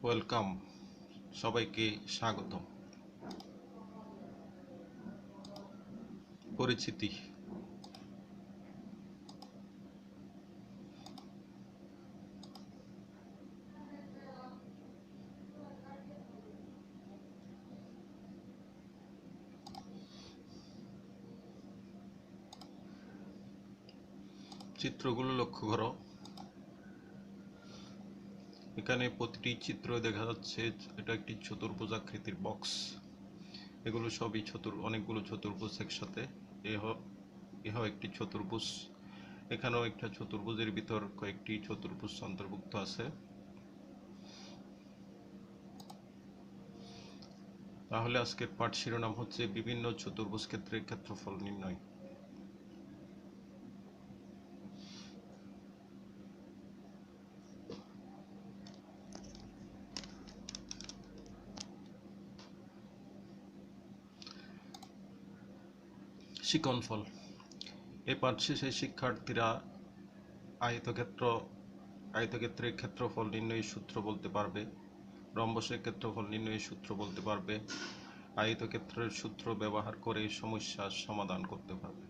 Welcome, সবাইকে স্বাগতম। পরিচিতি। চিত্রগুলো লক্ষ্য করো। এখানে প্রতিটি চিত্র দেখা যাচ্ছে এটা একটি চতুর্ভুজাকৃতির বক্স। এগুলো সবই অনেকগুলো চতুর্ভুজ একসাথে। এহ একটি চতুর্ভুজ। এখানেও একটা চতুর্ভুজের ভিতর কয়েকটি চতুর্ভুজ অন্তর্ভুক্ত আছে। তাহলে আজকের পাঠ শিরোনাম হচ্ছে বিভিন্ন চতুর্ভুজ ক্ষেত্রের ক্ষেত্রফল নির্ণয়। শিকনফল। এই পাঠ শেষে শিক্ষার্থীরা আয়তক্ষেত্রের ক্ষেত্রফল নির্ণয়ের সূত্র বলতে পারবে, রম্বসের ক্ষেত্রফল নির্ণয়ের সূত্র বলতে পারবে, আয়তক্ষেত্রের সূত্র ব্যবহার করে সমস্যার সমাধান করতে পারবে।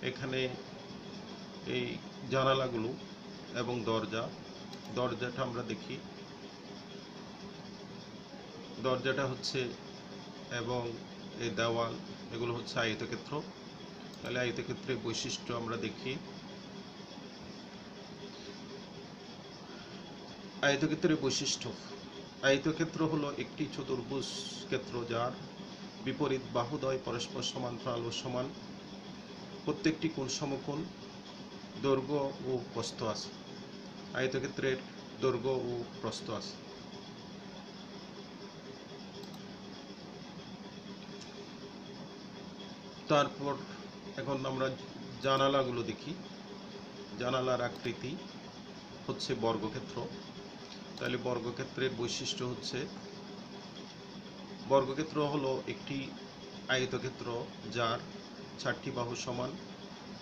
এখানে এই জানালাগুলো এবং দরজাটা আমরা দেখি। দরজাটা হচ্ছে এবং এই দেওয়াল, এগুলো হচ্ছে আয়তক্ষেত্র। তাহলে আয়তক্ষেত্রের বৈশিষ্ট্য আমরা দেখি। আয়তক্ষেত্রের বৈশিষ্ট্য। আয়তক্ষেত্র হলো একটি চতুর্ভুজ ক্ষেত্র যার বিপরীত বাহুদ্বয় পরস্পর সমান্তরাল ও সমান। প্রত্যেকটি কোণ সমকোণ, দৈর্ঘ্য ও প্রস্থ আছে। আয়তক্ষেত্রের দৈর্ঘ্য ও প্রস্থ আছে। তারপর এখন আমরা জানালাগুলো দেখি। জানালার আকৃতি হচ্ছে বর্গক্ষেত্র। তাহলে বর্গক্ষেত্রের বৈশিষ্ট্য হচ্ছে, বর্গক্ষেত্র হলো একটি আয়তক্ষেত্র যার 4টি বাহু সমান,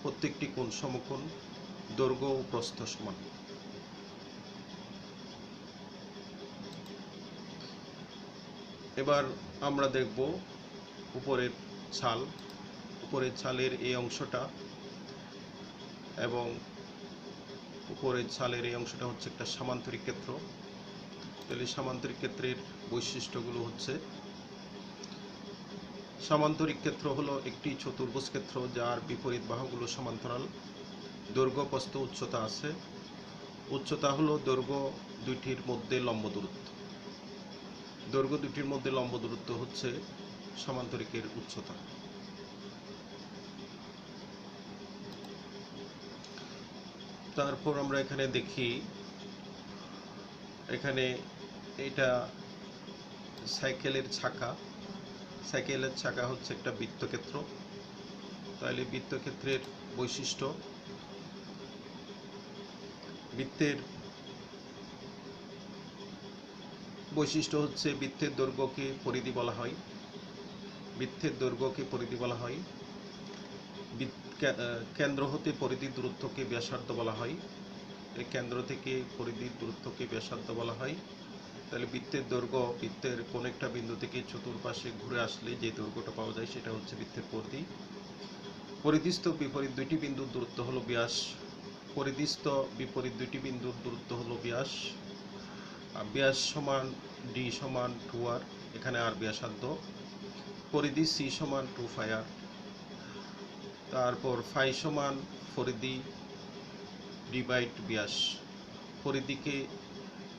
প্রত্যেকটি কোণ সমকোণ, দৈর্ঘ্য ও প্রস্থ সমান। এবার আমরা দেখব উপরের ছাল। উপরের ছালের এই অংশটা এবং উপরের ছালের এই অংশটা হচ্ছে একটা সামান্তরিক ক্ষেত্র। তাহলে সামান্তরিক ক্ষেত্রের বৈশিষ্ট্যগুলো হচ্ছে, সামান্তরিক ক্ষেত্র হলো একটি চতুর্ভুজ ক্ষেত্র যার বিপরীত বাহুগুলো সমান্তরাল, দৈর্ঘ্য প্রস্থ উচ্চতা আছে। উচ্চতা হলো দৈর্ঘ্য দুইটির মধ্যে লম্ব দূরত্ব। দৈর্ঘ্য দুটির মধ্যে লম্ব দূরত্ব হচ্ছে সামান্তরিকের উচ্চতা। তারপর আমরা এখানে দেখি, এখানে এটা সাইকেলের চাকা। সাইকেলের চাকা হচ্ছে একটা বৃত্তক্ষেত্র। তাহলে বৃত্তক্ষেত্রের বৈশিষ্ট্য, বৃত্তের বৈশিষ্ট্য হচ্ছে বৃত্তের দৈর্ঘ্যকে পরিধি বলা হয়। বৃত্তের দৈর্ঘ্যকে পরিধি বলা হয়। কেন্দ্র হতে পরিধির দূরত্বকে ব্যাসার্ধ বলা হয়। এই কেন্দ্র থেকে পরিধির দূরত্বকে ব্যাসার্ধ বলা হয়। তাহলে বৃত্তের দৈর্ঘ্য, বৃত্তের কোন একটা বিন্দু থেকে চতুর্পাশে ঘুরে আসলে যে দৈর্ঘ্যটা পাওয়া যায় সেটা হচ্ছে বৃত্তের পরিধি। পরিধিস্থ বিপরীত দুইটি বিন্দুর দূরত্ব হলো ব্যাস। পরিধিস্থ বিপরীত দুইটি বিন্দুর দূরত্ব হলো ব্যাস। ব্যাস সমান ডি সমান 2r, এখানে আর ব্যাসার্ধ। পরিধি সি সমান 2 তারপর ফাই সমান পরিধি ডিভাইড ব্যাস। পরিধিকে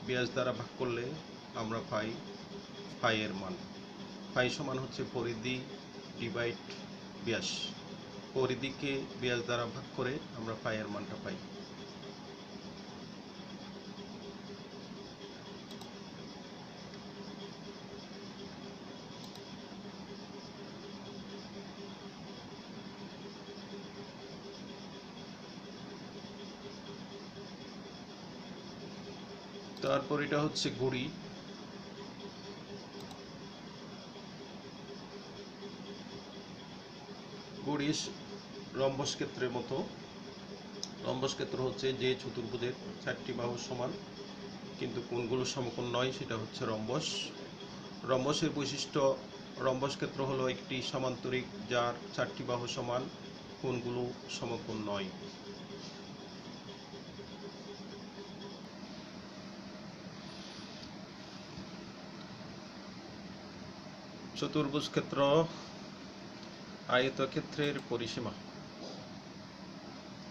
ব্যাস দ্বারা ভাগ করলে আমরা পাই ফাই এর মান। ফাই সমান হচ্ছে পরিধি ডিভাইড ব্যাস। পরিধিকে ব্যাস দ্বারা ভাগ করে আমরা ফাই এর মানটা পাই। তারপর এটা হচ্ছে ঘড়ি। ঘড়ি রম্বস ক্ষেত্রের মতো। রম্বস ক্ষেত্র হচ্ছে যে চতুর্ভুজের 4টি বাহু সমান কিন্তু কোণগুলো সমকোণ নয়, সেটা হচ্ছে রম্বস। রম্বসের বৈশিষ্ট্য, রম্বস ক্ষেত্র হলো একটি সমান্তরিক যার 4টি বাহু সমান, কোণগুলো সমকোণ নয়। চতুর্ভুজ ক্ষেত্র, আয়তক্ষেত্রের পরিসীমা।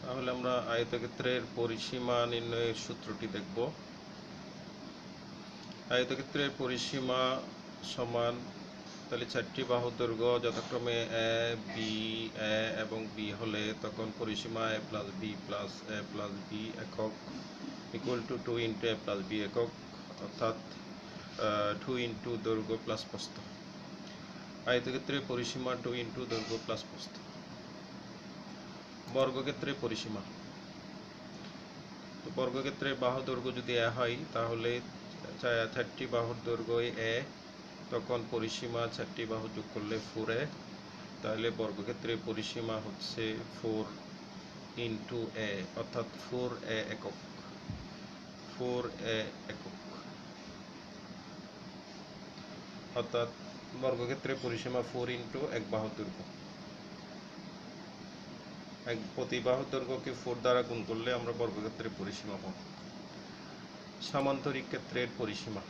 তাহলে আমরা আয়তক্ষেত্রের পরিসীমা নির্ণয়ের সূত্রটি দেখব। আয়তক্ষেত্রের পরিসীমা সমান, তাহলে 4টি বাহুর দৈর্ঘ্য যথাক্রমে এ বি, এ এবং বি হলে তখন পরিসীমা এ প্লাস বি একক equal to 2 into A plus B একক, অর্থাৎ 2 ইন্টু দৈর্ঘ্য প্লাস প্রস্থ। আয়তক্ষেত্রের পরিসীমা 2 ইন্টু দৈর্ঘ্য প্লাস প্রস্থ। বর্গক্ষেত্রের পরিসীমা, তো বর্গক্ষেত্রের বাহু দৈর্ঘ্য যদি এ হয় তাহলে 4টি বাহুর দৈর্ঘ্য এ, তখন পরিসীমা 4টি বাহু যোগ করলে 4a, তাহলে বর্গক্ষেত্রের পরিসীমা হচ্ছে 4 ইন্টু এ, অর্থাৎ 4a একক, 4a একক, অর্থাৎ বর্গক্ষেত্রের পরিসীমা 4 ইন্টু এক বাহুর দৈর্ঘ্য। প্রতি বাহুর দৈর্ঘ্যকে 4 দ্বারা গুণ করলে আমরা বর্গক্ষেত্রের পরিসীমা পাব। সামান্তরিক ক্ষেত্রের পরিসীমা,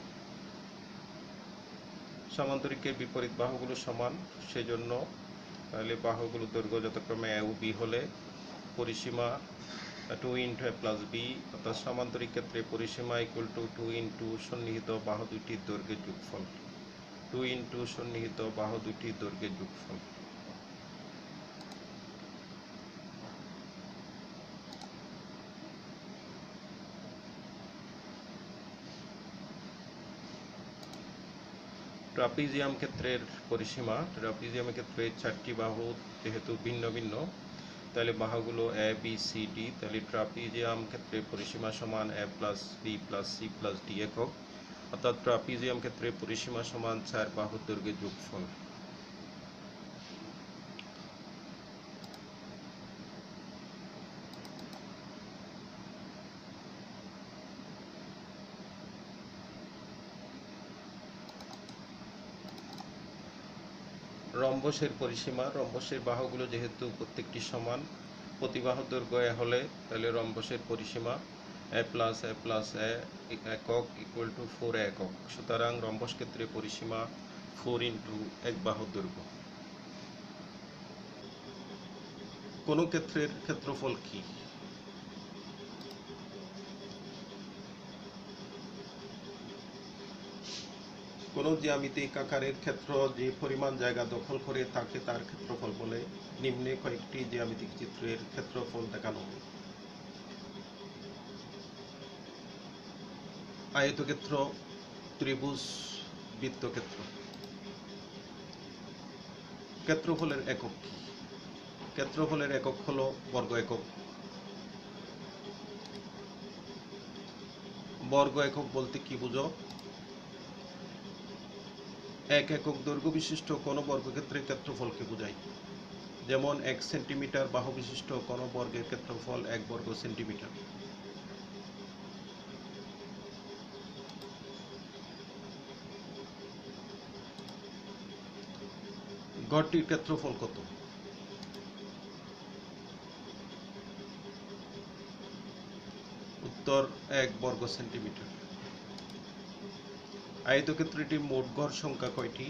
সামান্তরিকের বিপরীত বাহুগুলো সমান, সেজন্য তাহলে বাহুগুলোর দৈর্ঘ্য যথাক্রমে এ ও বি হলে পরিসীমা 2 ইন্টু এ প্লাস বি, অর্থাৎ সামান্তরিক ক্ষেত্রে পরিসীমা ইকুয়াল টু 2 ইন্টু সন্নিহিত বাহু দুইটির দৈর্ঘ্যের যোগফল, 2 ইন্টু সন্নিহিত বাহু দুইটির দৈর্ঘ্যের যোগফল। ট্রাপিজিয়াম ক্ষেত্রের পরিসীমা, ট্রাপিজিয়ামের ক্ষেত্রে 4টি বাহু যেহেতু ভিন্ন ভিন্ন, তাহলে বাহুগুলো এ বি সি ডি, তাহলে ট্রাপিজিয়াম ক্ষেত্রের পরিসীমা সমান A plus B plus C plus D একক, অর্থাৎ ট্রাপিজিয়াম ক্ষেত্রের পরিসীমা সমান 4 বাহুর দৈর্ঘ্যের যোগফল। রম্বসের পরিসীমা, রম্বসের বাহুগুলো যেহেতু প্রত্যেকটি সমান, প্রতি বাহুর দৈর্ঘ্য এ হলে তাহলে রম্বসের পরিসীমা এ প্লাস এ একক ইকুয়াল টু 4 একক, সুতরাং রম্বস ক্ষেত্রের পরিসীমা 4 ইন্টু এক বাহুর দৈর্ঘ্য। কোন ক্ষেত্রের ক্ষেত্রফল কি? কোন জ্যামিতিক আকারের ক্ষেত্র যে পরিমাণ জায়গা দখল করে তাকে তার ক্ষেত্রফল বলে। নিম্নে কয়েকটি জ্যামিতিক চিত্রের ক্ষেত্রফল দেখানো। আয়তক্ষেত্র, ত্রিভুজ, বৃত্তক্ষেত্র। ক্ষেত্রফলের একক কি? ক্ষেত্রফলের একক হলো বর্গ একক। বর্গ একক বলতে কি বুঝো? 1 একক দৈর্ঘ্য বিশিষ্ট কোন বর্গক্ষেত্রের ক্ষেত্রফলকে বোঝায়। যেমন 1 সেন্টিমিটার বাহু বিশিষ্ট কোন বর্গের ক্ষেত্রফল 1 বর্গ সেন্টিমিটার। গড়টির ক্ষেত্রফল কত? উত্তর 1 বর্গ সেন্টিমিটার। আয়তক্ষেত্রটির মোট গড় সংখ্যা কয়টি?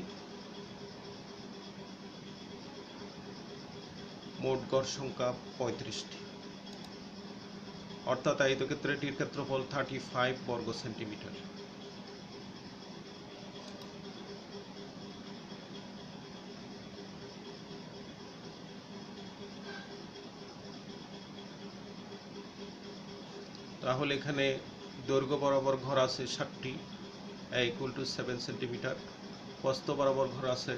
মোট গড় সংখ্যা 35টি, অর্থাৎ আয়তক্ষেত্রটির ক্ষেত্রফল 35 বর্গ সেন্টিমিটার। তাহলে এখানে দৈর্ঘ্য বরাবর ঘর আছে 7টি, a ইকুয়াল টু 7 সেন্টিমিটার। প্রস্থ বরাবর ঘর আছে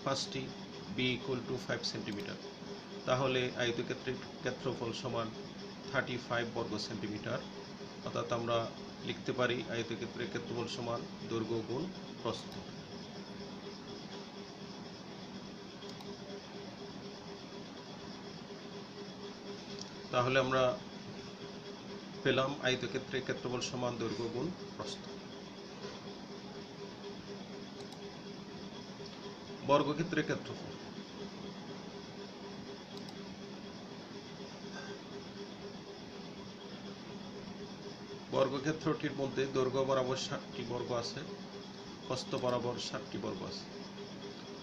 5টি, b ইকুয়াল টু 5 সেন্টিমিটার। তাহলে আয়তক্ষেত্রের ক্ষেত্রফল সমান 35 বর্গ সেন্টিমিটার, অর্থাৎ আমরা লিখতে পারি আয়তক্ষেত্রের ক্ষেত্রফল সমান দৈর্ঘ্য গুণ প্রস্থ। তাহলে আমরা পেলাম আয়তক্ষেত্রের ক্ষেত্রফল সমান দৈর্ঘ্য গুণ প্রস্থ। বর্গক্ষেত্রের ক্ষেত্রফল বর্গক্ষেত্রটির মধ্যে দৈর্ঘ্য বরাবর 60টি বর্গ আছে, প্রস্থ বরাবর 60টি বর্গ আছে,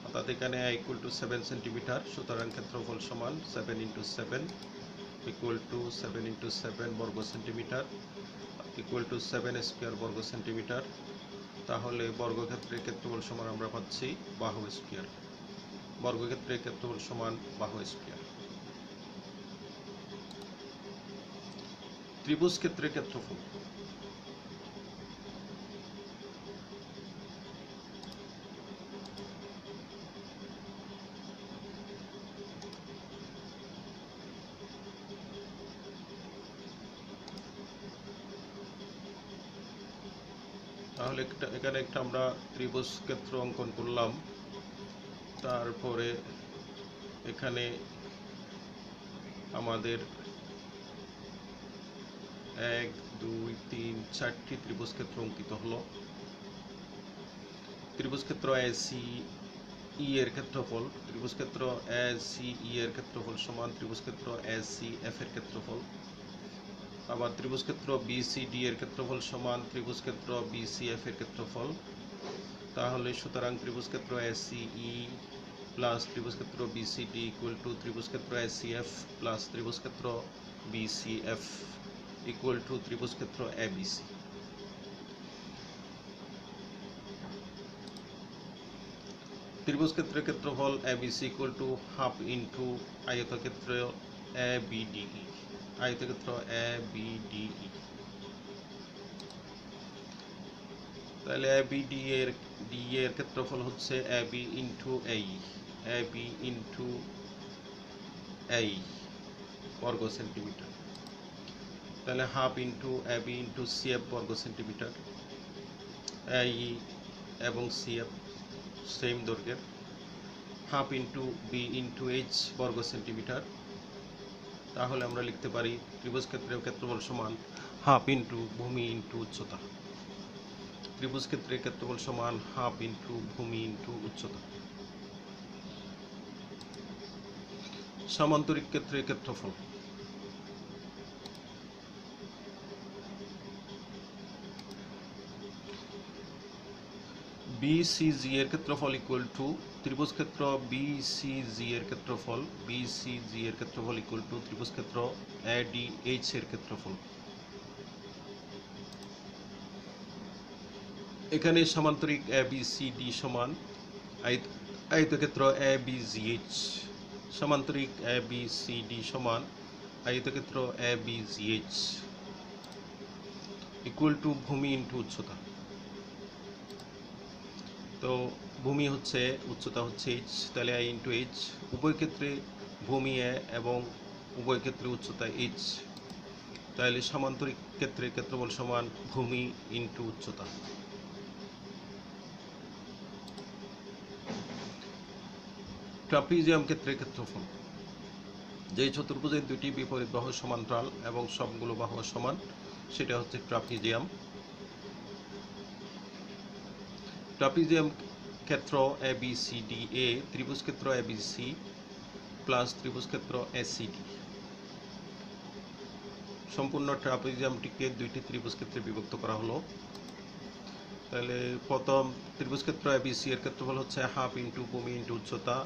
অর্থাৎ এখানে ইকুয়াল টু 7 সেন্টিমিটার। সুতরাং ক্ষেত্রফল সমান 7 × 7 ইকুয়াল টু 7 × 7 বর্গ সেন্টিমিটার ইকুয়াল টু 7 স্কয়ার বর্গ সেন্টিমিটার। তাহলে বর্গক্ষেত্রের ক্ষেত্রফল সমান আমরা পাচ্ছি বাহু স্কয়ার। বর্গক্ষেত্রের ক্ষেত্রফল সমান বাহু স্কয়ার। ত্রিভুজ ক্ষেত্রের ক্ষেত্রফল তাহলে এখানে একটা আমরা ত্রিভুজ ক্ষেত্র অঙ্কন করলাম। তারপরে এখানে আমাদের 1 2 3 4টি ত্রিভুজ ক্ষেত্র অঙ্কিত হলো। ত্রিভুজ ক্ষেত্র ACE এর ক্ষেত্রফল, ত্রিভুজ ক্ষেত্র ACE এর ক্ষেত্রফল সমান ত্রিভুজ ক্ষেত্র ACF এর ক্ষেত্রফল। আবার ত্রিভুজ ক্ষেত্র BCD এর ক্ষেত্রফল সমান ত্রিভুজ ক্ষেত্র BCF এর ক্ষেত্রফল। তাহলে সুতরাং ত্রিভুজ ক্ষেত্র ACE প্লাস ত্রিভুজ ক্ষেত্র BCD ইকুয়াল টু ত্রিভুজ ক্ষেত্র ACF প্লাস ত্রিভুজ ক্ষেত্র BCF ইকুয়াল টু ত্রিভুজ ক্ষেত্র ABC। ত্রিভুজ ক্ষেত্রের ক্ষেত্রফল ABC equal to half into আয়তক্ষেত্র ABDE। আয়তক্ষেত্র ABDE, তাহলে ABDE এর ক্ষেত্রফল হচ্ছে AB into AE, AB into AE বর্গ সেন্টিমিটার। তাহলে half into AB into CF বর্গ সেন্টিমিটার। AE এবং CF সেম দৈর্ঘ্যের। Half into B into H বর্গ সেন্টিমিটার। তাহলে আমরা লিখতে পারি ত্রিভুজ ক্ষেত্রের ক্ষেত্রফল সমান হাফ ইন্টু ভূমি ইন্টু উচ্চতা। ত্রিভুজ ক্ষেত্রের ক্ষেত্রফল সমান হাফ ইন্টু ভূমি ইন্টু উচ্চতা। সামান্তরিক ক্ষেত্রের ক্ষেত্রফল BCG এর ক্ষেত্রফল ইকুয়াল টু ত্রিভুজ ক্ষেত্র BCG এর ক্ষেত্রফল, BCG এর ক্ষেত্রফল ইকুয়াল টু ত্রিভুজ ক্ষেত্র ADH এর ক্ষেত্রফল। এখানে সামান্তরিক ABCD সমান আয়তক্ষেত্র ABGH। সামান্তরিক ABCD সমান আয়তক্ষেত্র ABGH ইকুয়াল টু ভূমি ইন্টু উচ্চতা। তো ভূমি হচ্ছে, উচ্চতা হচ্ছে H, তাহলে I ইন্টু H। উভয় ক্ষেত্রে ভূমি A এবং উভয় ক্ষেত্রে উচ্চতা H, তাহলে সামান্তরিক ক্ষেত্রের ক্ষেত্রফল সমান ভূমি ইন্টু উচ্চতা। ট্রাপিজিয়াম ক্ষেত্রের ক্ষেত্রফল, যে চতুর্ভুজের দুটি বিপরীত বাহু সমান্তরাল এবং সবগুলো বাহু সমান, সেটা হচ্ছে ট্রাপিজিয়াম। ট্রাপিজিয়াম ক্ষেত্র ABCDA ত্রিভুজ ক্ষেত্র ABC প্লাস ত্রিভুজ ক্ষেত্র ACD। সম্পূর্ণ ট্রাপিজিয়ামটিকে দুইটি ত্রিভুজ ক্ষেত্রে বিভক্ত করা হলো। তাহলে প্রথম ত্রিভুজ ক্ষেত্র ABC এর ক্ষেত্রফল হচ্ছে হাফ ইন্টু ভূমি ইন্টু উচ্চতা।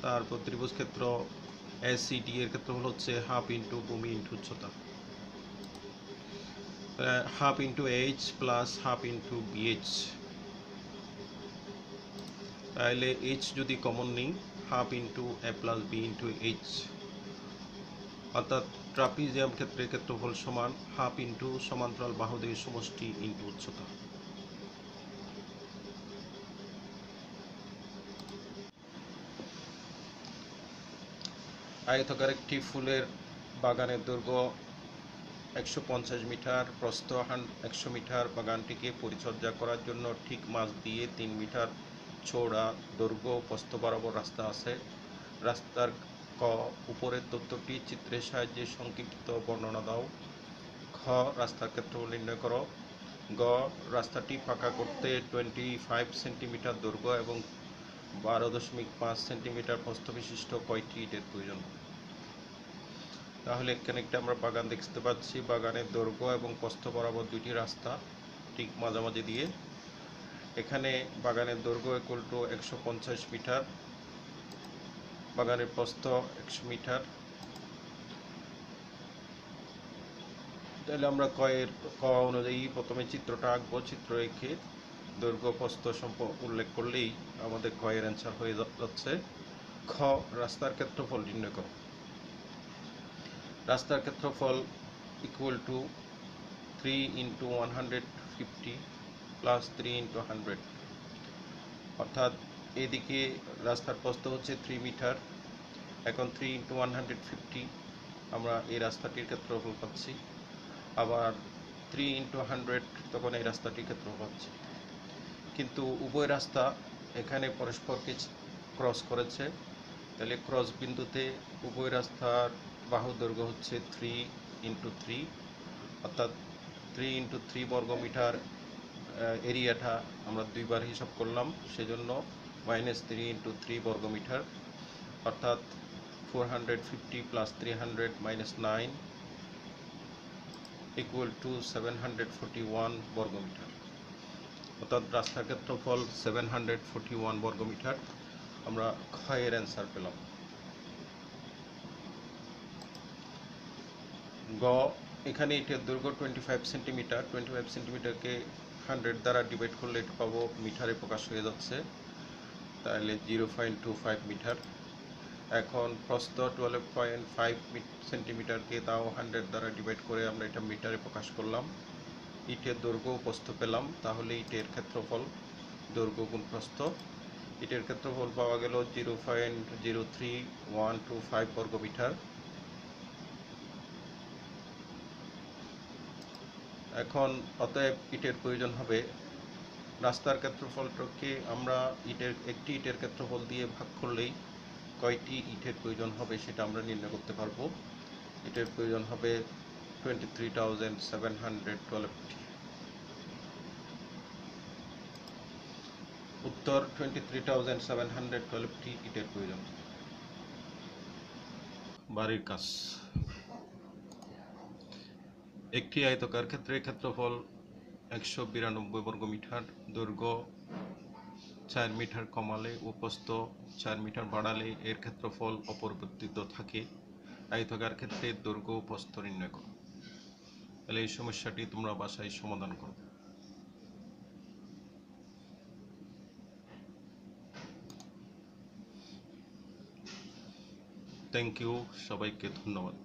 তারপর ত্রিভুজ ক্ষেত্র ACD এর ক্ষেত্রফল হচ্ছে হাফ ইন্টু ভূমি ইন্টু উচ্চতা। Half into H plus half into BH। তাহলে H যদি কমন নিই, half into A plus B into H, অর্থাৎ ট্রাপিজিয়াম ক্ষেত্রের ক্ষেত্রফল সমান হাফ ইন্টু সমান্তরাল বাহুদের সমষ্টি ইন্টু উচ্চতা। আয়তাকার একটি ফুলের বাগানের দৈর্ঘ্য 150 মিটার, প্রস্থ 100 মিটার। বাগানটিকে পরিচর্যা করার জন্য ঠিক মাঝ দিয়ে 3 মিটার চওড়া দৈর্ঘ্য প্রস্থ বরাবর রাস্তা আছে। রাস্তার উপরের তথ্যটি চিত্রের সাহায্যে সংক্ষিপ্ত বর্ণনা দাও। খ রাস্তার ক্ষেত্রফল নির্ণয় করো। গ রাস্তাটি পাকা করতে 25 সেন্টিমিটার দৈর্ঘ্য এবং 12.5 সেন্টিমিটার প্রস্থ বিশিষ্ট কয়টি ইটের প্রয়োজন? তাহলে এখানে একটা আমরা বাগান দেখতে পাচ্ছি। বাগানের দৈর্ঘ্য এবং প্রস্থ বরাবর দুইটি রাস্তা ঠিক মাঝামাঝি দিয়ে, এখানে বাগানের দৈর্ঘ্য ইকুয়াল টু 150 মিটার, বাগানের প্রস্থ 100 মিটার। তাহলে আমরা ক অনুযায়ী প্রথমে চিত্রটা আঁকবো। চিত্র এঁকে দৈর্ঘ্য প্রস্থ উল্লেখ করলেই আমাদের কয়ের অ্যান্সার হয়ে যাচ্ছে। খ রাস্তার ক্ষেত্রফল নির্ণয় করো। রাস্তার ক্ষেত্রফল ইকুয়াল টু 3 × 150 প্লাস 3 × 100, অর্থাৎ এদিকে রাস্তার প্রস্থ হচ্ছে 3 মিটার। এখন 3 × 150 আমরা এই রাস্তাটির ক্ষেত্রফল পাচ্ছি, আবার 3 × 100 তখন এই রাস্তাটির ক্ষেত্রফল পাচ্ছি। কিন্তু উভয় রাস্তা এখানে পরস্পরকে ক্রস করেছে, তাহলে ক্রস বিন্দুতে উভয় রাস্তার বাহু দৈর্ঘ্য হচ্ছে 3 × 3, অর্থাৎ 3 × 3 বর্গমিটার। এরিয়াটা আমরা দুইবার হিসাব করলাম, সেজন্য -3 × 3 বর্গমিটার, অর্থাৎ 450 + 300 -9 ইকুয়াল টু 741 বর্গমিটার, অর্থাৎ রাস্তার ক্ষেত্রফল 741 বর্গমিটার। আমরা ক্ষয়ের অ্যান্সার পেলাম। গ এখানে এটার দৈর্ঘ্য 25 সেন্টিমিটার। 25 সেন্টিমিটারকে 100 দ্বারা ডিভাইড করলে এটা পাবো মিটারে প্রকাশ হয়ে যাচ্ছে, তাহলে 0.25 মিটার। এখন প্রস্থ 12.5 সেন্টিমিটারকে তাও 100 দ্বারা ডিভাইড করে আমরা এটা মিটারে প্রকাশ করলাম। ইটের দৈর্ঘ্য প্রস্থ পেলাম, তাহলে ইটের ক্ষেত্রফল দৈর্ঘ্য গুণ প্রস্থ। ইটের ক্ষেত্রফল পাওয়া গেল 0.03125 বর্গমিটার। এখন অতএব ইটের প্রয়োজন হবে। রাস্তার ক্ষেত্রফলটাকে আমরা একটি ইটের ক্ষেত্রফল দিয়ে ভাগ করলেই কয়টি ইটের প্রয়োজন হবে সেটা আমরা নির্ণয় করতে পারবো। ইটের প্রয়োজন হবে 23,712টি। উত্তর 23,712টি ইটের প্রয়োজন। বাড়ির কাজ। একটি আয়তাকার ক্ষেত্রের ক্ষেত্রফল 192 বর্গমিটার। দৈর্ঘ্য 4 মিটার কমালে ও প্রস্থ 4 মিটার বাড়ালে এর ক্ষেত্রফল অপরিবর্তিত থাকে। আয়তাকার ক্ষেত্রে দৈর্ঘ্য ও প্রস্থ নির্ণয় করো। তাহলে এই সমস্যাটি তোমরা বাসায় সমাধান করো। থ্যাংক ইউ, সবাইকে ধন্যবাদ।